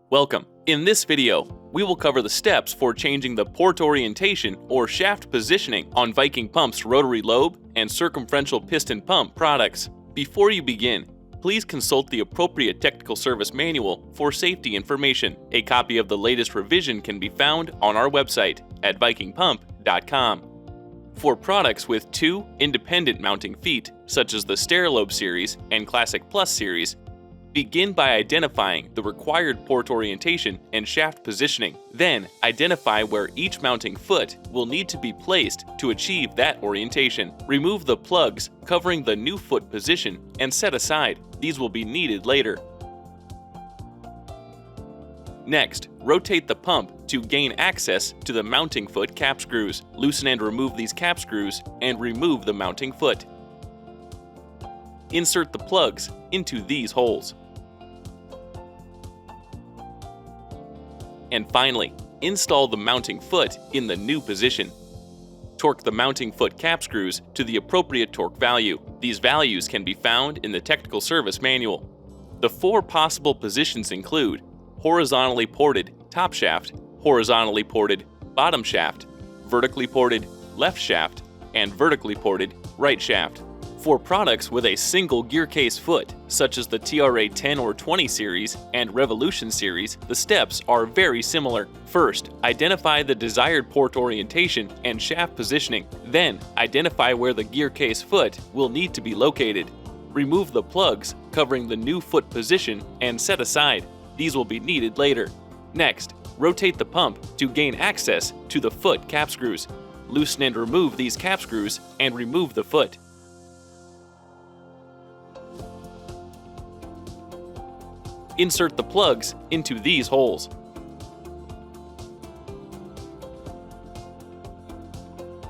Welcome. In this video, we will cover the steps for changing the port orientation or shaft positioning on Viking Pump's rotary lobe and circumferential piston pump products. Before you begin, please consult the appropriate technical service manual for safety information. A copy of the latest revision can be found on our website at vikingpump.com. For products with two independent mounting feet, such as the SteriLobe series and Classic Plus series, begin by identifying the required port orientation and shaft positioning. Then, identify where each mounting foot will need to be placed to achieve that orientation. Remove the plugs covering the new foot position and set aside. These will be needed later. Next, rotate the pump to gain access to the mounting foot cap screws. Loosen and remove these cap screws and remove the mounting foot. Insert the plugs into these holes. And finally, install the mounting foot in the new position. Torque the mounting foot cap screws to the appropriate torque value. These values can be found in the technical service manual. The four possible positions include horizontally ported top shaft, horizontally ported bottom shaft, vertically ported left shaft, and vertically ported right shaft. For products with a single gear case foot, such as the TRA 10 or 20 series and Revolution series, the steps are very similar. First, identify the desired port orientation and shaft positioning. Then, identify where the gear case foot will need to be located. Remove the plugs covering the new foot position and set aside. These will be needed later. Next, rotate the pump to gain access to the foot cap screws. Loosen and remove these cap screws and remove the foot. Insert the plugs into these holes.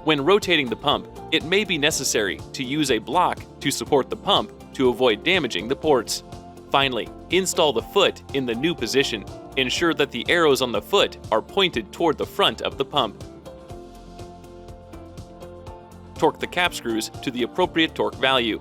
When rotating the pump, it may be necessary to use a block to support the pump to avoid damaging the ports. Finally, install the foot in the new position. Ensure that the arrows on the foot are pointed toward the front of the pump. Torque the cap screws to the appropriate torque value.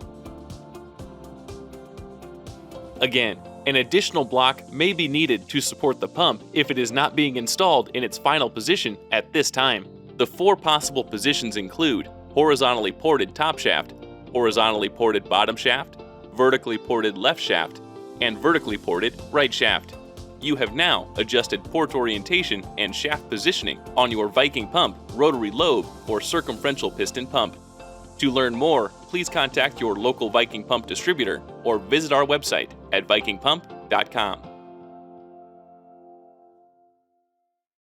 Again, an additional block may be needed to support the pump if it is not being installed in its final position at this time. The four possible positions include horizontally ported top shaft, horizontally ported bottom shaft, vertically ported left shaft, and vertically ported right shaft. You have now adjusted port orientation and shaft positioning on your Viking Pump rotary lobe or circumferential piston pump. To learn more, please contact your local Viking Pump distributor or visit our website at vikingpump.com.